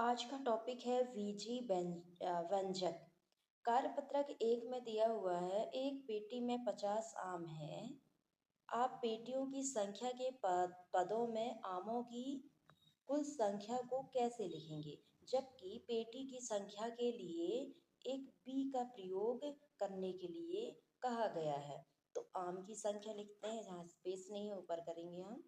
आज का टॉपिक है वीजी व्यंजक। कार्यपत्रक 1 में दिया हुआ है, एक पेटी में 50 आम है। आप पेटियों की संख्या के पदों में आमों की कुल संख्या को कैसे लिखेंगे, जबकि पेटी की संख्या के लिए एक बी का प्रयोग करने के लिए कहा गया है। तो आम की संख्या लिखते हैं, जहाँ स्पेस नहीं है ऊपर करेंगे हम।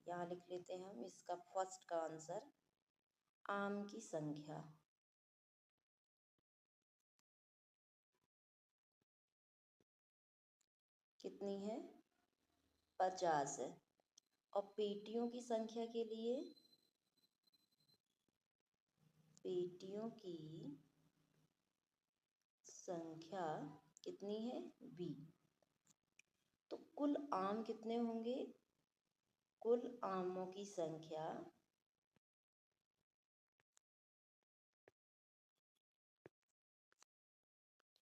यहाँ लिख लेते हैं हम इसका फर्स्ट का आंसर, आम की संख्या। कितनी है? 50 है। और पेटियों की संख्या के लिए, पेटियों की संख्या कितनी है? बी। तो कुल आम कितने होंगे? कुल आमों की संख्या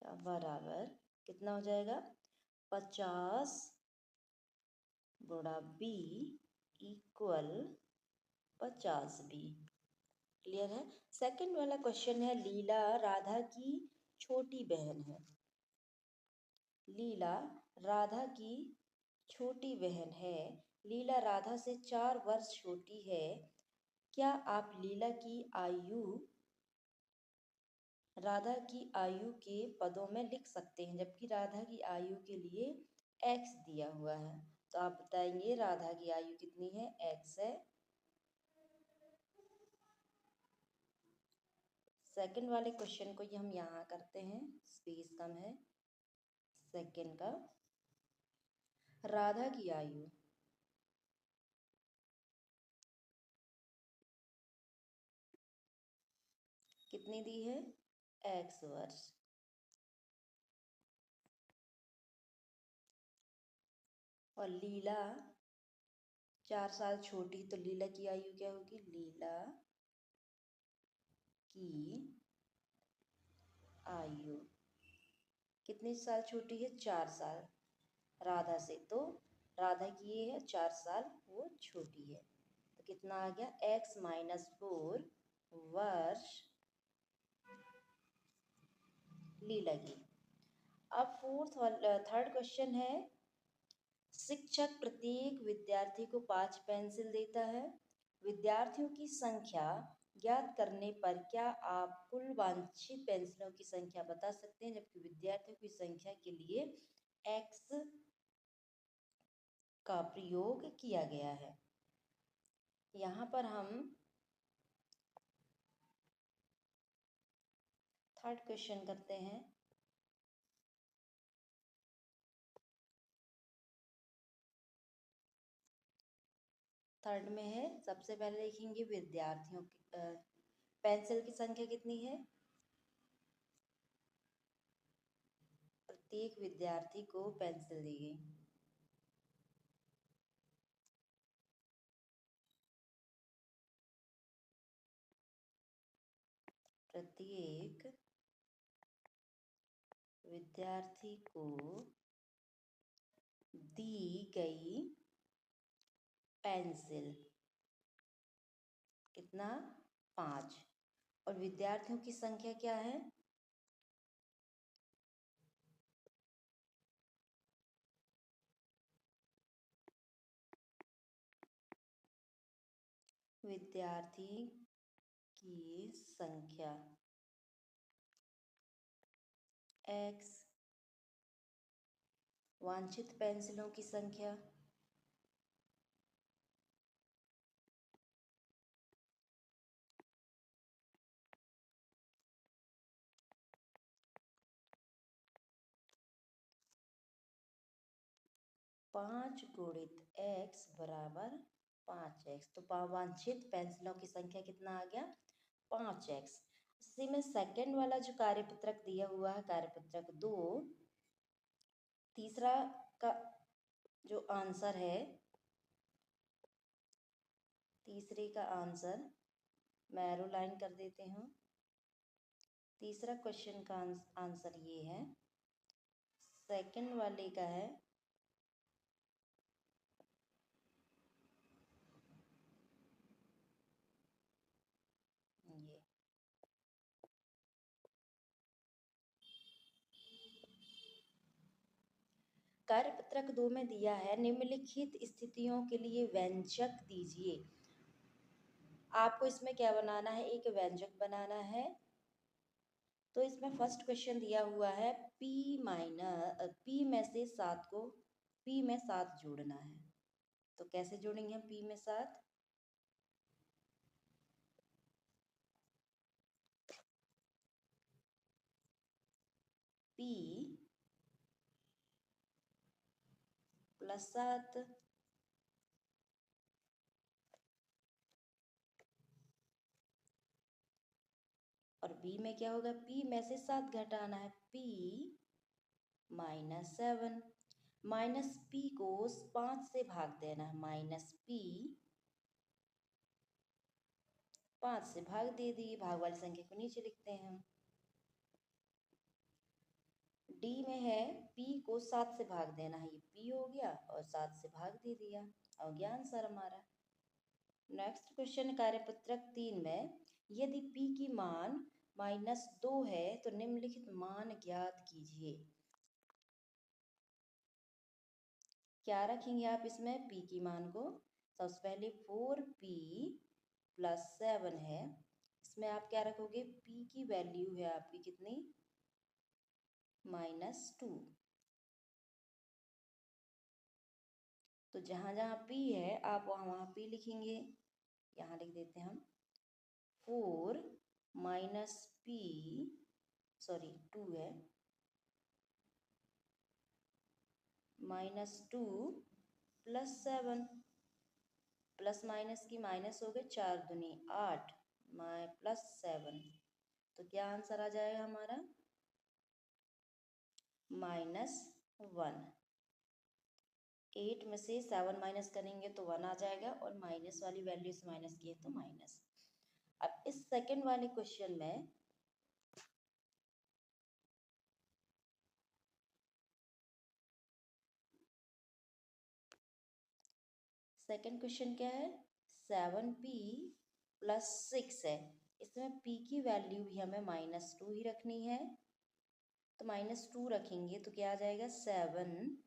क्या बराबर कितना हो जाएगा? 50 गुणा बी इक्वल 50 बी। क्लियर है? सेकंड वाला क्वेश्चन है, लीला राधा की छोटी बहन है। लीला राधा की छोटी बहन है। लीला राधा से 4 वर्ष छोटी है। क्या आप लीला की आयु राधा की आयु के पदों में लिख सकते हैं, जबकि राधा की आयु के लिए x दिया हुआ है। तो आप बताएंगे राधा की आयु कितनी है? x है। सेकंड वाले क्वेश्चन को हम यहाँ करते हैं, स्पेस कम है। सेकंड का, राधा की आयु कितनी दी है? x वर्ष। और लीला 4 साल छोटी, तो लीला की आयु क्या होगी? लीला की आयु कितने साल छोटी है? 4 साल राधा से। तो राधा की ये है 4 साल, वो छोटी है। तो कितना आ गया? x-4 वर्ष लीला की। अब थर्ड क्वेश्चन है, शिक्षक प्रत्येक विद्यार्थी को 5 पेंसिल देता है। विद्यार्थियों की संख्या ज्ञात करने पर क्या आप कुल वांछित पेंसिलों की संख्या बता सकते हैं, जबकि विद्यार्थियों की संख्या के लिए x का प्रयोग किया गया है। यहाँ पर हम थर्ड क्वेश्चन करते हैं। थर्ड में है, सबसे पहले लिखेंगे विद्यार्थियों की पेंसिल की संख्या कितनी है? प्रत्येक विद्यार्थी को पेंसिल दी गई। प्रत्येक विद्यार्थी को दी गई पेंसिल कितना? 5। और विद्यार्थियों की संख्या क्या है? विद्यार्थी की संख्या x, वांछित पेंसिलों की संख्या पाँच गुणित x बराबर 5x। तो वांछित पेंसिलों की संख्या कितना आ गया? 5x। इसी में सेकंड वाला जो कार्यपत्रक दिया हुआ है, कार्यपत्रक 2, तीसरा का जो आंसर है, तीसरे का आंसर मैं एरो लाइन कर देती हूँ। तीसरा क्वेश्चन का आंसर ये है। सेकंड वाले का है कार्यपत्रक 2 में दिया है निम्नलिखित स्थितियों के लिए व्यंजक दीजिए। आपको इसमें क्या बनाना है, एक व्यंजक बनाना है। तो इसमें फर्स्ट क्वेश्चन दिया हुआ है p में से 7 को p में 7 जोड़ना है। तो कैसे जोड़ेंगे हम p में 7? p प्लस 7 और b में क्या होगा, p में से 7 घटाना है, p माइनस 7। माइनस p को 5 से भाग देना है, माइनस p 5 से भाग दे दिए। भाग वाली संख्या को नीचे लिखते हैं हम। d में है p को 7 से भाग देना है, ये p हो गया और 7 से भाग दे दिया, हो गया आंसर हमारा। नेक्स्ट क्वेश्चन कार्यपत्रक 3 में यदि p की मान -2 है तो निम्नलिखित मान ज्ञात कीजिए। क्या रखेंगे आप इसमें p की मान को? सबसे पहले 4p प्लस 7 है, इसमें आप क्या रखोगे, p की वैल्यू है आपकी कितनी, -2। तो जहाँ जहाँ p है आप वहाँ वहाँ p लिखेंगे। यहाँ लिख देते हैं हम 4 माइनस p, सॉरी 2 है, -2 प्लस 7, प्लस माइनस की माइनस हो गए, 4 दूनी 8 प्लस 7। तो क्या आंसर आ जाएगा हमारा, -1। 8 में से 7 माइनस करेंगे तो 1 आ जाएगा और माइनस वाली वैल्यू से माइनस किए तो माइनस। अब इस सेकंड वाले क्वेश्चन में सेकंड क्वेश्चन क्या है, 7p प्लस 6 है, इसमें p की वैल्यू भी हमें -2 ही रखनी है। तो -2 रखेंगे तो क्या आ जाएगा, 7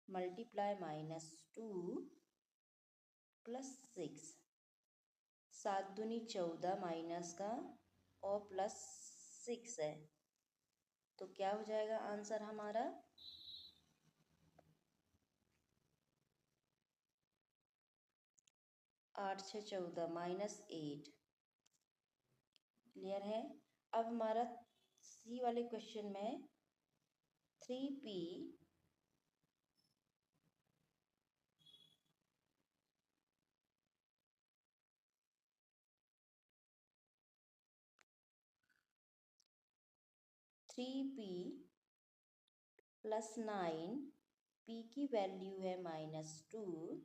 मल्टीप्लाई -2 प्लस 6, 7 दूनी 14 माइनस का और प्लस 6 है। तो क्या हो जाएगा आंसर हमारा, 8 6 14 -8। क्लियर है। अब हमारा सी वाले क्वेश्चन में 3p प्लस 9, p की वैल्यू है -2,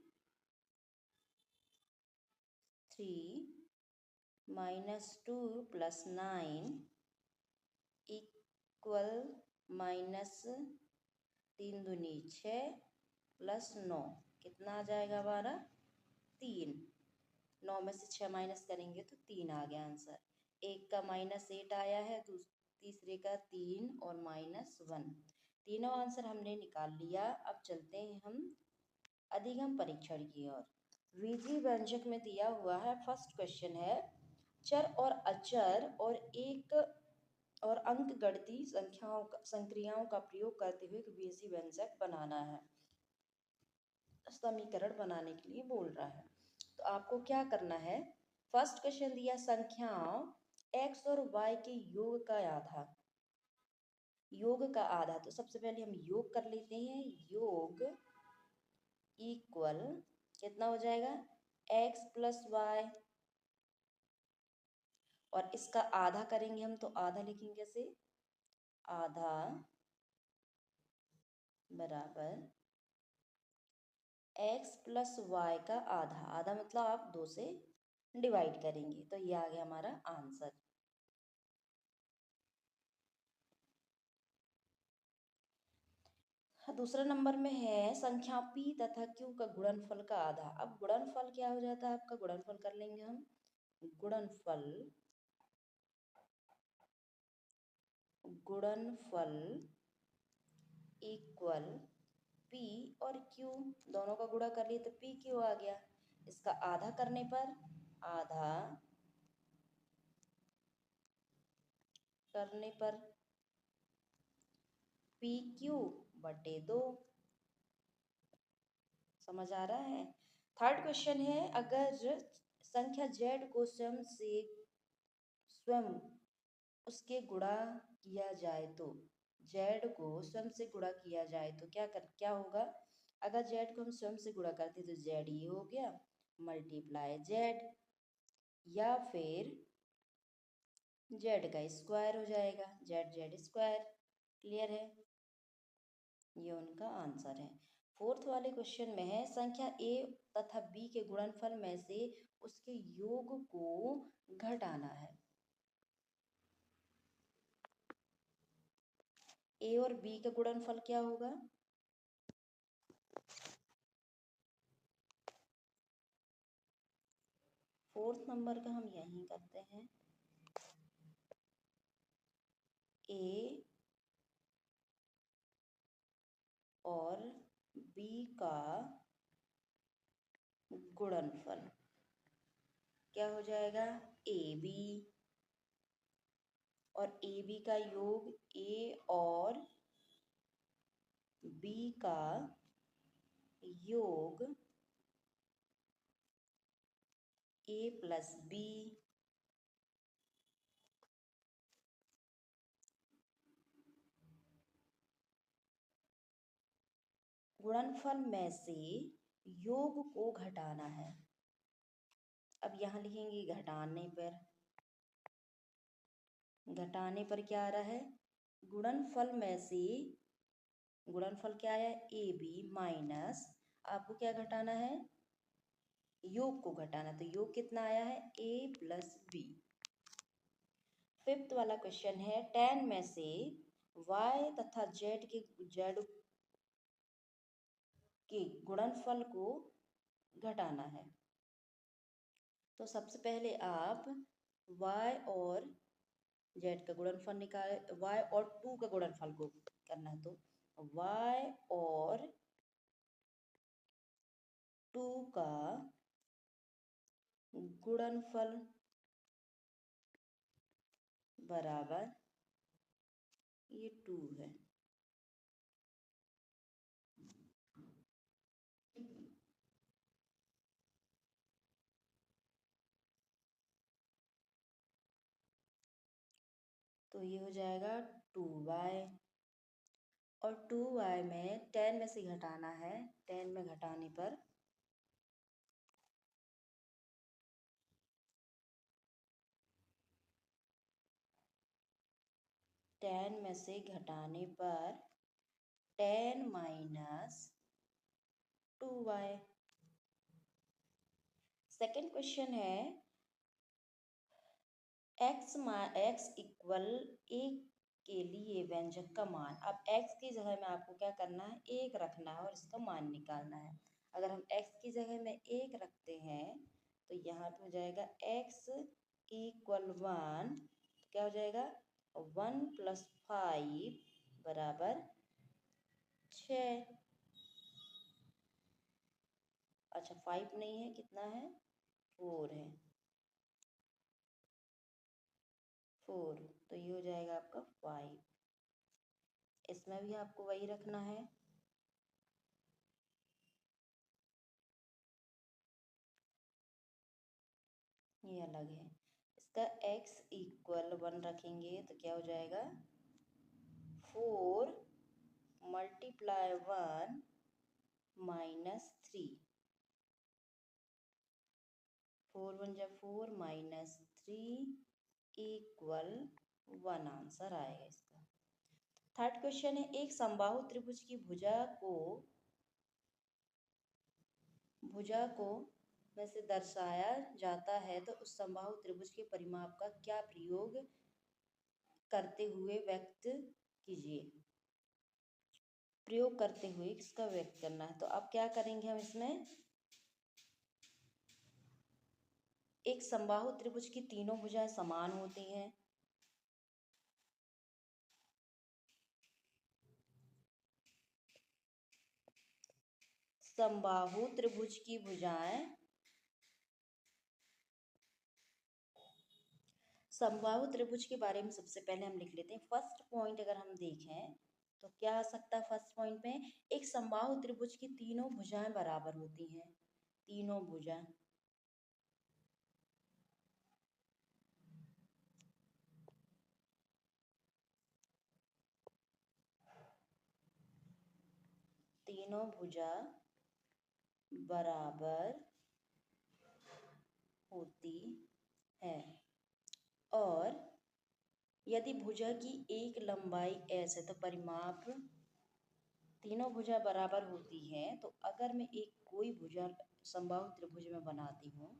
3 -2 प्लस 9 इक्वल -3 दूनी 6 प्लस 9, कितना आ जाएगा हमारा, 3। 9 में से 6 माइनस करेंगे तो 3 आ गया आंसर। एक का -8 आया है, तीसरे का 3 और -1, तीनों आंसर हमने निकाल लिया। अब चलते हैं हम अधिगम परीक्षण की ओर। विधि व्यंजक में दिया हुआ है, फर्स्ट क्वेश्चन है चर और अचर और अंक गणितीय संक्रियाओं का प्रयोग करते हुए एक बीजगणितीय व्यंजक बनाना है। समीकरण बनाने के लिए बोल रहा है। तो आपको क्या करना है, फर्स्ट क्वेश्चन दिया संख्याओं x और y के योग का आधा। तो सबसे पहले हम योग कर लेते हैं, योग इक्वल कितना हो जाएगा, x प्लस वाई, और इसका आधा करेंगे हम तो आधा लिखेंगे कैसे, आधा बराबर x प्लस वाई का आधा, आधा मतलब आप 2 से डिवाइड करेंगे। तो ये आ गया हमारा आंसर। दूसरा नंबर में है संख्या p तथा q का गुणनफल का आधा। अब गुणनफल क्या हो जाता है आपका, गुणनफल कर लेंगे हम, गुणनफल इक्वल P और Q दोनों का गुणा कर लिए तो PQ आ गया। इसका आधा करने पर आधा करने पर PQ बटे 2। समझ आ रहा है। थर्ड क्वेश्चन है, अगर संख्या Z को स्वयं उसके गुणा किया जाए तो, Z को स्वयं से गुणा किया जाए तो क्या होगा। अगर Z को हम स्वयं से गुणा करते तो Z ये हो गया मल्टीप्लाई Z, या फिर Z का स्क्वायर हो जाएगा, Z स्क्वायर। क्लियर है, ये उनका आंसर है। फोर्थ वाले क्वेश्चन में है, संख्या A तथा B के गुणनफल में से उसके योग को घटाना है। A और B का गुणनफल क्या होगा। फोर्थ नंबर का हम यहीं करते हैं। A और B का गुणनफल क्या हो जाएगा, AB, और AB का योग A और B का योग A प्लस B। गुणनफल में से योग को घटाना है। अब यहाँ लिखेंगे घटाने पर क्या आ रहा है, गुणनफल में से गुणनफल क्या आया, AB माइनस, आपको क्या घटाना है, योग को घटाना। तो योग कितना आया है, A प्लस B। फिफ्थ वाला क्वेश्चन है, tan में से y तथा z के गुणनफल को घटाना है। तो सबसे पहले आप y और z का गुणनफल निकाल, y और 2 का गुणनफल को करना है। तो y और 2 का गुणनफल बराबर ये 2 है। तो ये हो जाएगा 2y, और 2y में 10 में से घटाना है। 10 में घटाने पर टेन में से घटाने पर 10 माइनस 2y। सेकेंड क्वेश्चन है, x इक्वल 1 के लिए व्यंजक का मान। अब x की जगह में आपको क्या करना है, 1 रखना है और इसका मान निकालना है। अगर हम x की जगह में 1 रखते हैं तो यहाँ पे हो जाएगा x इक्वल 1, क्या हो जाएगा 1 प्लस 5 बराबर 6। अच्छा 5 नहीं है, कितना है, 4 है, 4। तो ये हो जाएगा आपका 5। इसमें भी आपको वही रखना है। ये अलग है। इसका x इक्वल 1 रखेंगे तो क्या हो जाएगा 4 मल्टीप्लाई 1 माइनस 3। 4 1 जब 4 माइनस 3 इक्वल 1 आंसर आएगा इसका। थर्ड क्वेश्चन है, एक समबाहु त्रिभुज की भुजा को में से दर्शाया जाता है तो उस समबाहु त्रिभुज के परिमाप का क्या प्रयोग करते हुए व्यक्त कीजिए। प्रयोग करते हुए इसका व्यक्त करना है। तो अब क्या करेंगे हम इसमें, एक समबाहु त्रिभुज की तीनों भुजाएं समान होती हैं। समबाहु त्रिभुज की भुजाएं, समबाहु त्रिभुज के बारे में सबसे पहले हम लिख लेते हैं। फर्स्ट पॉइंट अगर हम देखें तो क्या आ सकता है फर्स्ट पॉइंट में, एक समबाहु त्रिभुज की तीनों भुजाएं बराबर होती हैं, तीनों भुजाएं, तीनों भुजा बराबर होती है। और यदि भुजा की एक लंबाई s है तो परिमाप, तीनों भुजा बराबर होती हैं तो अगर मैं एक कोई भुजा समबाहु त्रिभुज में बनाती हूँ,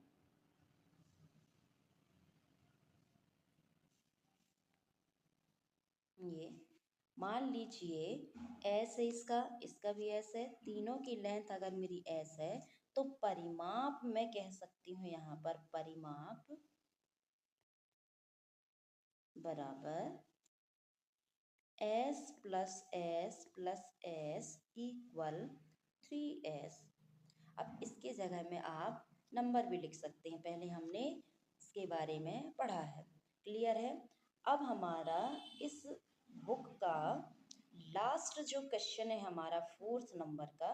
ये मान लीजिए s है, इसका इसका भी s है, तीनों की लेंथ अगर मेरी s है तो परिमाप मैं कह सकती हूँ यहाँ पर परिमाप बराबर s plus s equal 3s। अब इसके जगह में आप नंबर भी लिख सकते हैं, पहले हमने इसके बारे में पढ़ा है, क्लियर है। अब हमारा इस बुक का लास्ट जो क्वेश्चन है हमारा 4th नंबर का,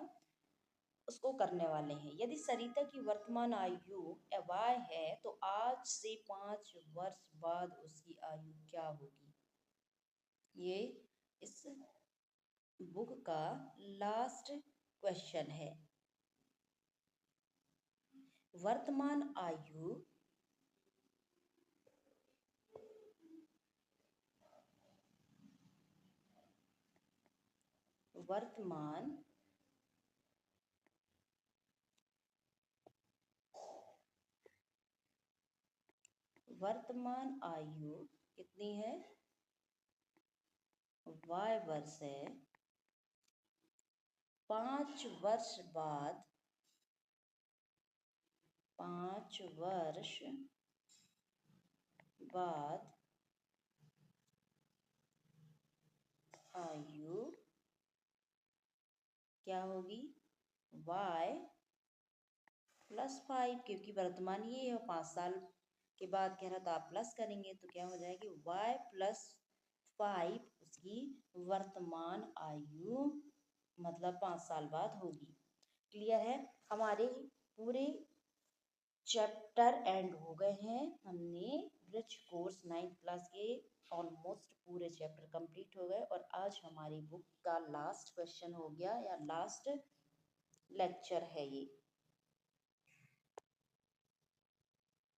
उसको करने वाले हैं। यदि सरिता की वर्तमान आयु y है तो आज से 5 वर्ष बाद उसकी आयु क्या होगी। ये इस बुक का लास्ट क्वेश्चन है। वर्तमान आयु वर्तमान वर्तमान आयु कितनी है, y वर्ष है। 5 वर्ष बाद, 5 वर्ष बाद आयु क्या होगी, y प्लस 5, क्योंकि वर्तमान ये है, 5 साल के बाद कह रहा था आप प्लस करेंगे तो क्या हो जाएगी y प्लस 5 उसकी वर्तमान आयु मतलब 5 साल बाद होगी। क्लियर है। हमारे पूरे चैप्टर एंड हो गए हैं। हमने ब्रिज कोर्स 9th क्लास के ऑलमोस्ट पूरे चैप्टर कंप्लीट हो गए और आज हमारी बुक का लास्ट क्वेश्चन हो गया या लास्ट लेक्चर है ये।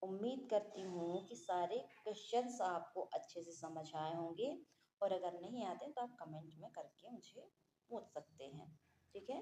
उम्मीद करती हूँ कि सारे क्वेश्चंस आपको अच्छे से समझ आए होंगे और अगर नहीं आते तो आप कमेंट में करके मुझे पूछ सकते हैं, ठीक है।